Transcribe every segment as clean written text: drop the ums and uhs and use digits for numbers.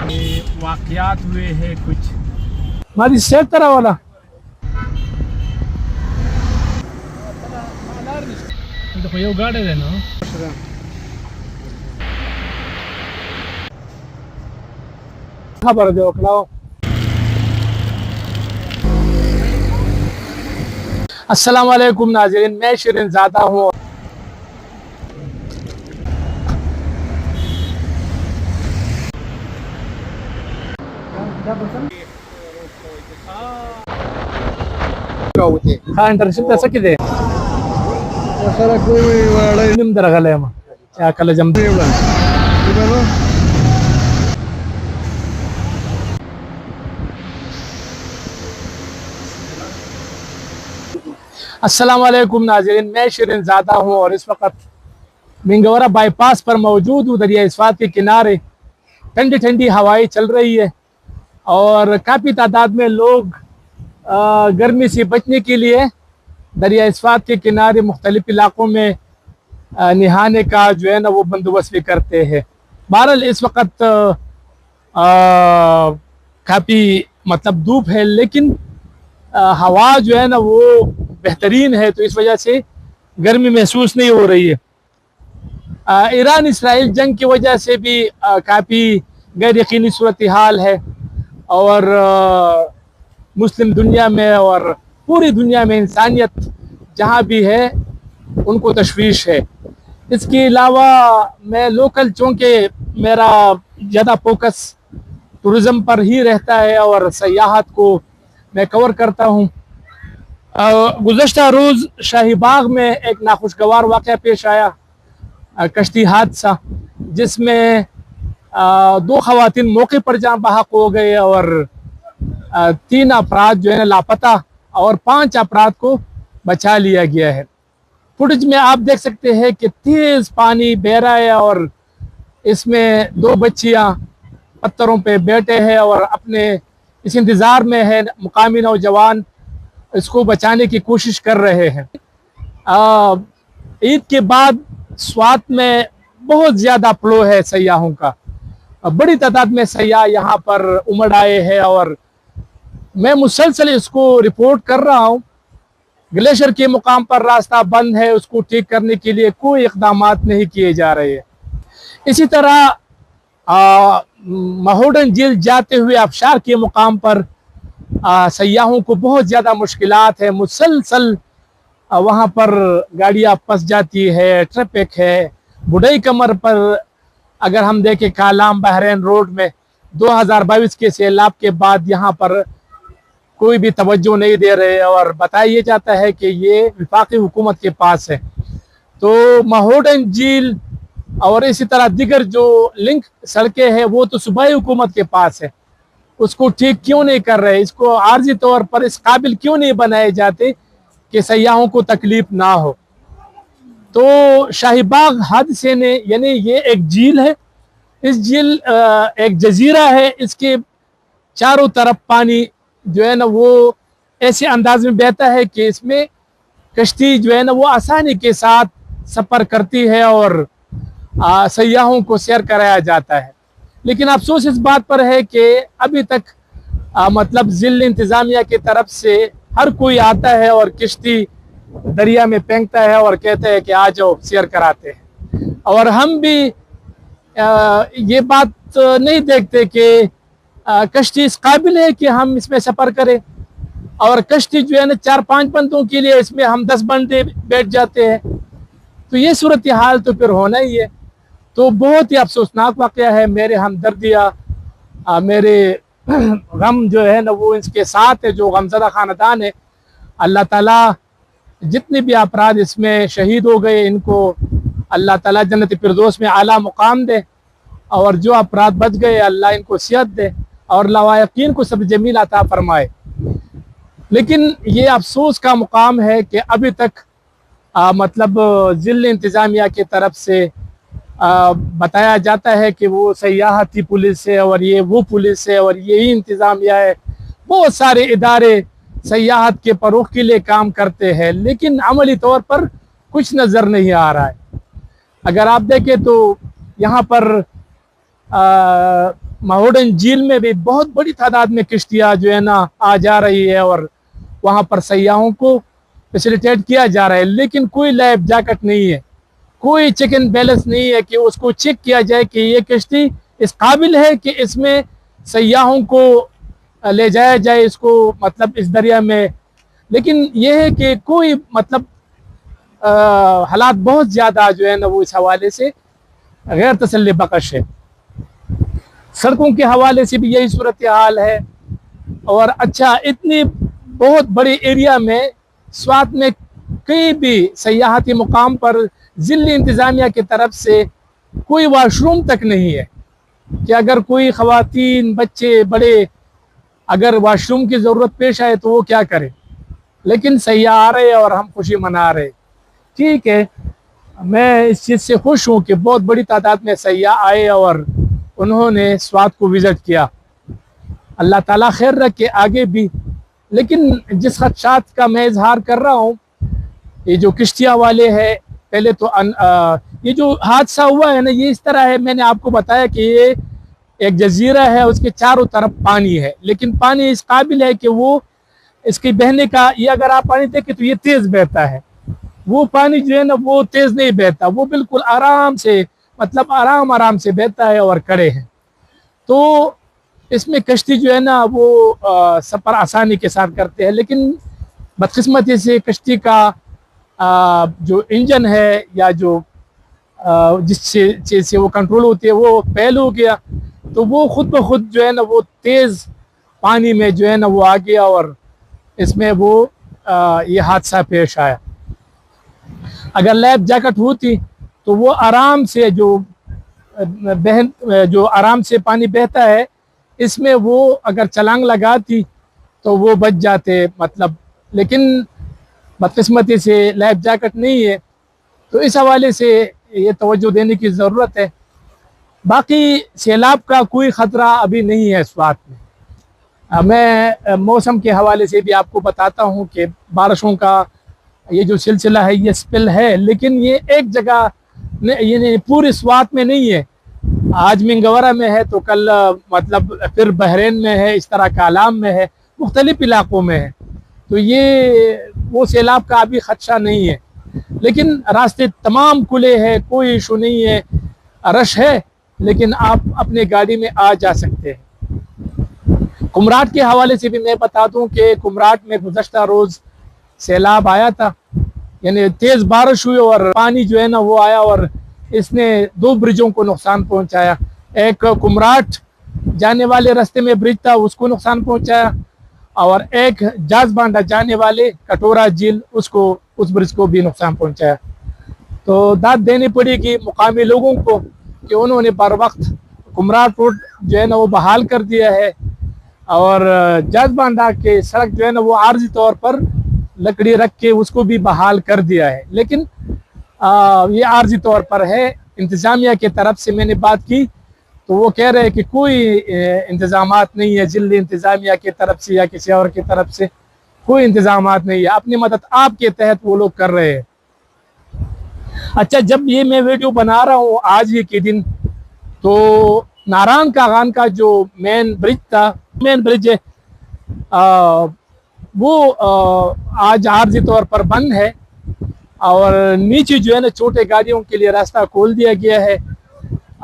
ये वाक़यात हुए हैं कुछ। मारी सेट तरह वाला देखो ये गाड़े देना खबर दो खिलाओ। अस्सलाम वालेकुम नाज़रीन, मैं शिरीन ज़ादा हूँ। हाँ इंटरशिप ऐसा किधे निम दरगले हम क्या कल जम अस्सलाम वालेकुम नाज़रीन, मैं शिरीन ज़ादा हूँ और इस वक्त मिंगवरा बाईपास पर मौजूद हूँ। दरिया इस्फात के किनारे ठंडी ठंडी हवाएं चल रही है और काफ़ी तादाद में लोग गर्मी से बचने के लिए दरिया इस्फात के किनारे मुख्तलिफ इलाकों में नहाने का जो है ना वो बंदोबस्त भी करते हैं। बहरहाल इस वक्त काफ़ी मतलब धूप है, लेकिन हवा जो है ना वो बेहतरीन है, तो इस वजह से गर्मी महसूस नहीं हो रही है। ईरान इसराइल जंग की वजह से भी काफ़ी गैर यकीनी सूरत हाल है और मुस्लिम दुनिया में और पूरी दुनिया में इंसानियत जहाँ भी है उनको तशवीश है। इसके अलावा मैं लोकल, चूँकि मेरा ज़्यादा फोकस टूरिज़म पर ही रहता है और सयाहत को मैं कवर करता हूँ। गुज़श्ता रोज़ शाही बाग में एक नाखुशगवार वाक़या पेश आया, कश्ती हादसा, जिसमें दो ख़वातीन मौके पर जान बहक हो गए और 3 अफराद जो है ना लापता और 5 अफराद को बचा लिया गया है। फुटेज में आप देख सकते हैं कि तेज़ पानी बह रहा है और इसमें 2 बच्चियां पत्थरों पे बैठे हैं और अपने इस इंतज़ार में है मुकामी नौजवान इसको बचाने की कोशिश कर रहे हैं। ईद के बाद स्वात में बहुत ज़्यादा फ्लो है सयाहों का, बड़ी तादाद में सयाह यहाँ पर उमड़ आए हैं और मैं मुसलसल इसको रिपोर्ट कर रहा हूँ। ग्लेशियर के मुकाम पर रास्ता बंद है, उसको ठीक करने के लिए कोई इक़दाम नहीं किए जा रहे हैं। इसी तरह महोडन झील जाते हुए आबशार के मुकाम पर सयाहों को बहुत ज़्यादा मुश्किलात है, मुसलसल वहाँ पर गाड़ियाँ फंस जाती है, ट्रैफिक है। बुढ़ई कमर पर अगर हम देखें कालाम बहरैन रोड में 2022 के सैलाब के बाद यहाँ पर कोई भी तवज्जो नहीं दे रहे और बताया जाता है कि ये विफाकी हुकूमत के पास है। तो महोडन झील और इसी तरह दिगर जो लिंक सड़कें हैं वो तो सूबाई हुकूमत के पास है, उसको ठीक क्यों नहीं कर रहे, इसको आर्जी तौर पर इस काबिल क्यों नहीं बनाए जाते कि सयाहों को तकलीफ ना हो। तो शाही बाग हादसे ने, यानी ये एक झील है, इस झील एक जजीरा है, इसके चारों तरफ पानी जो है ना वो ऐसे अंदाज में बहता है कि इसमें कश्ती जो है ना वो आसानी के साथ सफ़र करती है और सयाहों को सैर कराया जाता है। लेकिन अफसोस इस बात पर है कि अभी तक मतलब ज़िला इंतज़ामिया की तरफ से हर कोई आता है और किश्ती दरिया में फेंकता है और कहते हैं कि आ जाओ सैर कराते हैं, और हम भी ये बात नहीं देखते कि कश्ती इस काबिल है कि हम इसमें सफ़र करें, और कश्ती जो है ना 4-5 बंदों के लिए इसमें हम 10 बंदे बैठ जाते हैं, तो ये सूरत हाल तो फिर होना ही है। तो बहुत ही अफसोसनाक वाक़या है। मेरे हमदर्दियाँ, मेरे गम जो है ना वो इसके साथ है जो गमज़दा ख़ानदान है। अल्लाह ताला जितने भी अफराद इसमें शहीद हो गए इनको अल्लाह ताला जन्नत फिरदौस में आला मुकाम दे, और जो अफराद बच गए अल्लाह इनको सेहत दे और लवायकीन को सब जमील अता फरमाए। लेकिन ये अफसोस का मुकाम है कि अभी तक मतलब ज़िला इंतज़ामिया की तरफ से बताया जाता है कि वो सयाहती पुलिस है और ये वो पुलिस है और यही इंतज़ामिया है। बहुत सारे इदारे सयाहत के फ़रोग़ के लिए काम करते हैं, लेकिन अमली तौर पर कुछ नज़र नहीं आ रहा है। अगर आप देखें तो यहाँ पर माहौडन झील में भी बहुत बड़ी तादाद में किश्तियाँ जो है ना आ जा रही है और वहाँ पर सयाहों को फैसिलिटेट किया जा रहा है, लेकिन कोई लाइफ जैकेट नहीं है, कोई चेक एंड बैलेंस नहीं है कि उसको चेक किया जाए कि ये किश्ती इस काबिल है कि इसमें सयाहों को ले जाया जाए, इसको मतलब इस दरिया में। लेकिन ये है कि कोई मतलब हालात बहुत ज़्यादा जो है ना वो इस हवाले से गैर तसल्ली बख्श है। सड़कों के हवाले से भी यही सूरत हाल है। और अच्छा, इतनी बहुत बड़े एरिया में स्वात में कहीं भी सयाहती मुकाम पर ज़िली इंतज़ामिया की तरफ से कोई वाशरूम तक नहीं है कि अगर कोई ख़वातीन बच्चे बड़े अगर वाशरूम की ज़रूरत पेश आए तो वो क्या करें। लेकिन सयाह आ रहे और हम खुशी मना रहे। ठीक है, मैं इस चीज़ से खुश हूँ कि बहुत बड़ी तादाद में सयाह आए और उन्होंने स्वात को विज़िट किया। अल्लाह ताला खैर रखे आगे भी। लेकिन जिस खदशात का मैं इजहार कर रहा हूँ, ये जो किश्तियाँ वाले हैं, पहले तो ये जो हादसा हुआ है ना, ये इस तरह है, मैंने आपको बताया कि ये एक जजीरा है, उसके चारों तरफ पानी है, लेकिन पानी इस काबिल है कि वो इसके बहने का, ये अगर आप पानी देखें तो ये तेज़ बहता है, वो पानी जो है ना वो तेज़ नहीं बहता, वो बिल्कुल आराम से मतलब आराम से बहता है और कड़े हैं। तो इसमें कश्ती जो है ना वो सफ़र आसानी के साथ करते हैं। लेकिन बदकिस्मती से कश्ती का जो इंजन है या जो जिस चीज़ से वो कंट्रोल होती है वो फेल हो गया, तो वो खुद ब खुद जो है ना वो तेज़ पानी में जो है ना वो आ गया और इसमें वो ये हादसा पेश आया। अगर लाइफ जैकेट होती तो वो आराम से जो आराम से पानी बहता है, इसमें वो अगर छलांग लगाती तो वो बच जाते मतलब। लेकिन बदकिस्मती से लाइफ जैकेट नहीं है, तो इस हवाले से ये तवज्जो देने की ज़रूरत है। बाकी सैलाब का कोई ख़तरा अभी नहीं है स्वात में। मैं मौसम के हवाले से भी आपको बताता हूँ कि बारिशों का ये जो सिलसिला है ये स्पेल है, लेकिन ये एक जगह ये पूरे स्वात में नहीं है। आज मिंगवरा में है तो कल मतलब फिर बहरीन में है, इस तरह कालाम में है, मुख्तलिफ इलाकों में है। तो ये वो सैलाब का अभी खदशा नहीं है, लेकिन रास्ते तमाम खुले हैं, कोई इशू नहीं है, रश है, लेकिन आप अपने गाड़ी में आ जा सकते हैं। कुमराट के हवाले से भी मैं बता दूं कि कुमराट में गुज़श्ता रोज़ सैलाब आया था, यानी तेज़ बारिश हुई और पानी जो है ना वो आया और इसने 2 ब्रिजों को नुकसान पहुंचाया। एक कुमराट जाने वाले रास्ते में ब्रिज था, उसको नुकसान पहुंचाया, और एक जाजबांडा जाने वाले कटोरा झील उस ब्रिज को भी नुकसान पहुंचाया। तो दाद देनी पड़ेगी मुकामी लोगों को कि उन्होंने बर वक्त कुमराट रोड जो है ना वो बहाल कर दिया है, और जाजबांडा के सड़क जो है ना वो आर्जी तौर पर लकड़ी रख के उसको भी बहाल कर दिया है। लेकिन ये आर्जी तौर पर है। इंतज़ामिया की तरफ से मैंने बात की तो वो कह रहे हैं कि कोई इंतज़ामात नहीं है, ज़िली इंतज़ामिया की तरफ से या किसी और की तरफ से कोई इंतज़ामात नहीं है, अपनी मदद आपके तहत वो लोग कर रहे हैं। अच्छा, जब ये मैं वीडियो बना रहा हूँ आज ही के दिन, तो नारायण कागान का जो मेन ब्रिज है वो आज आर्जी तौर पर बंद है, और नीचे जो है ना छोटे गाड़ियों के लिए रास्ता खोल दिया गया है,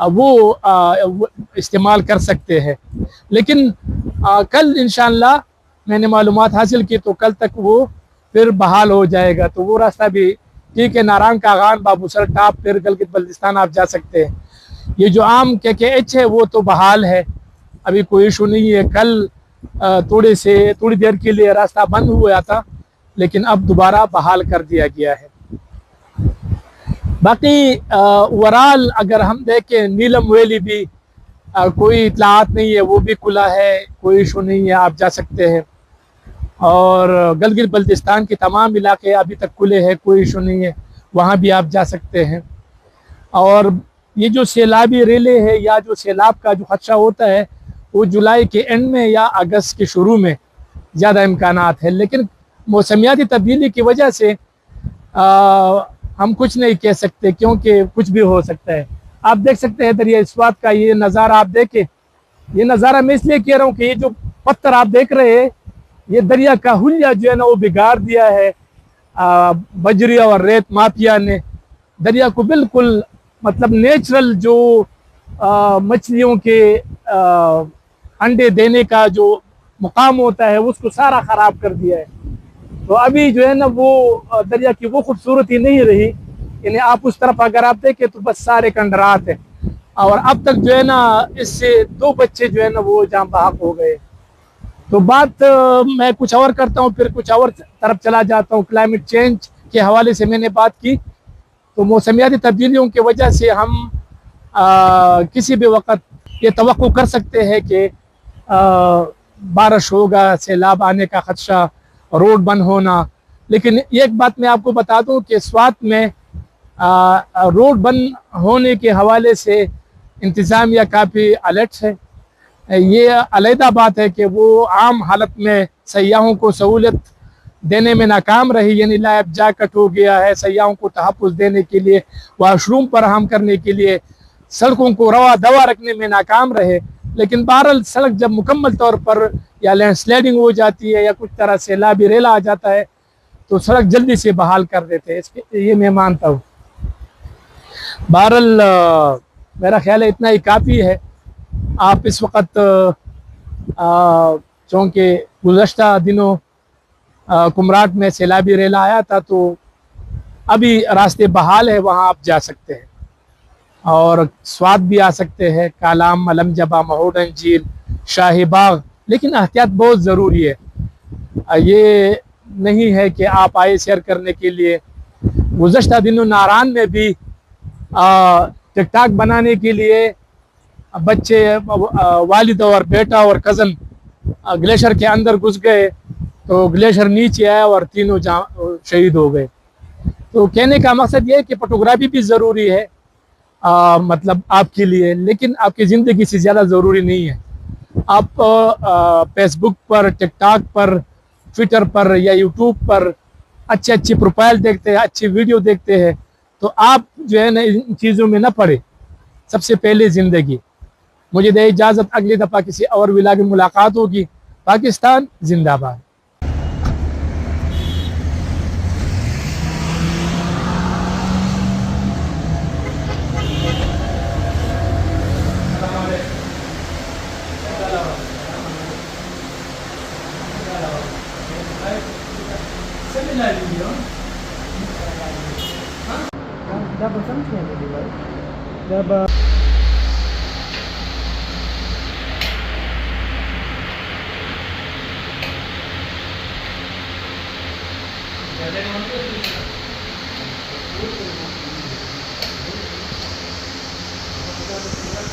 वो इस्तेमाल कर सकते हैं। लेकिन कल इंशाअल्लाह मैंने मालूमात हासिल की तो कल तक वो फिर बहाल हो जाएगा, तो वो रास्ता भी ठीक है। नारायण कागान, बाबूसर टाप, फिर गिलगित बल्तिस्तान आप जा सकते हैं। ये जो आम KKH है वो तो बहाल है, अभी कोई इशू नहीं है। कल थोड़ी देर के लिए रास्ता बंद हुआ था, लेकिन अब दोबारा बहाल कर दिया गया है। बाकी ओवरऑल अगर हम देखें, नीलम वैली भी कोई इतलात नहीं है, वो भी खुला है, कोई इशू नहीं है, आप जा सकते हैं। और गिलगित बल्तिस्तान के तमाम इलाके अभी तक खुले हैं, कोई इशू नहीं है, वहाँ भी आप जा सकते हैं। और ये जो सैलाबी रेले है या जो सैलाब का जो खदशा होता है वो जुलाई के एंड में या अगस्त के शुरू में ज़्यादा इम्कानात है, लेकिन मौसमियाती तब्दीली की वजह से हम कुछ नहीं कह सकते, क्योंकि कुछ भी हो सकता है। आप देख सकते हैं दरिया स्वात का ये नज़ारा, आप देखें یہ نظارہ میں اس لیے کہہ رہا ہوں کہ یہ جو پتھر آپ دیکھ رہے ہیں یہ دریا کا حلیہ جو ہے نا وہ بگاڑ دیا ہے بجری اور ریت مافیا نے. دریا کو بالکل مطلب نیچرل جو مچھلیوں کے انڈے دینے کا جو مقام ہوتا ہے اس کو سارا خراب کر دیا ہے. تو ابھی جو ہے نا وہ دریا کی وہ خوبصورتی نہیں رہی. یعنی آپ اس طرف اگر آپ دیکھیں تو بس سارے کنڈرات ہیں. اور اب تک جو ہے نا اس سے 2 بچے جو ہے نا وہ جاں بحق ہو گئے. تو بات میں کچھ اور کرتا ہوں پھر کچھ اور طرف چلا جاتا ہوں. کلائمیٹ چینج کے حوالے سے میں نے بات کی. تو موسمیاتی تبدیلیوں کی وجہ سے ہم کسی بھی وقت یہ توقع کر سکتے ہیں کہ بارش ہوگا, سیلاب آنے کا خدشہ, روڈ بند ہونا. لیکن ایک بات میں آپ کو بتا دوں کہ سوات میں روڈ بند ہونے کے حوالے سے انتظامیہ کافی الرٹ ہے. یہ علیحدہ بات ہے کہ وہ عام حالت میں سیاحوں کو سہولت دینے میں ناکام رہی. یعنی لائف جیکٹ ہو گیا ہے, سیاحوں کو تحفظ دینے کے لیے, واش روم فراہم کرنے کے لیے, سڑکوں کو روا دوا رکھنے میں ناکام رہے. لیکن بہرحال سڑک جب مکمل طور پر یا لینڈ سلائڈنگ ہو جاتی ہے یا کچھ طرح سے سیلابی ریلا آ جاتا ہے تو سڑک جلدی سے بحال کر دیتے ہیں. یہ میں مانتا ہوں. بہرحال میرا خیال ہے اتنا ہی کافی ہے. آپ اس وقت چونکہ گزشتہ دنوں کمراٹ میں سیلابی ریلا آیا تھا تو ابھی راستے بحال ہے, وہاں آپ جا سکتے ہیں اور سوات بھی آ سکتے ہیں, کالام, علم جبا, مہوڈن جھیل, شاہی باغ. لیکن احتیاط بہت ضروری ہے. یہ نہیں ہے کہ آپ آئے سیر کرنے کے لیے. گزشتہ دنوں ناران میں بھی ٹک ٹاک بنانے کے لیے بچے, والد اور بیٹا اور کزن گلیشر کے اندر گھس گئے تو گلیشر نیچے آیا اور تینوں شہید ہو گئے. تو کہنے کا مقصد یہ ہے کہ فوٹوگرافی بھی ضروری ہے مطلب آپ کے لیے, لیکن آپ کی زندگی سے زیادہ ضروری نہیں ہے. آپ فیس بک پر, ٹک ٹاک پر, ٹویٹر پر یا یوٹیوب پر اچھی پروفائل دیکھتے ہیں, اچھی ویڈیو دیکھتے ہیں, تو آپ جو ہے نا ان چیزوں میں نہ پڑے. سب سے پہلے زندگی. مجھے دے اجازت, اگلی دفعہ کسی اور ولاگ میں ملاقات ہوگی. پاکستان زندہ باد.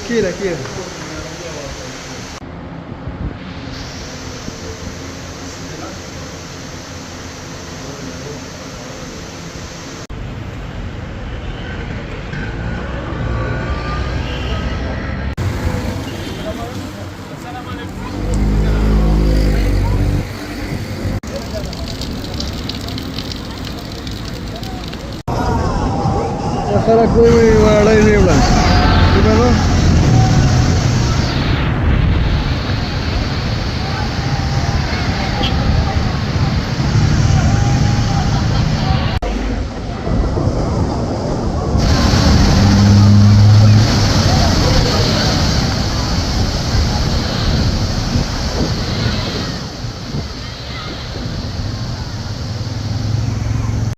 Kira. Akala ko yung wala yung ulan. Di ba no?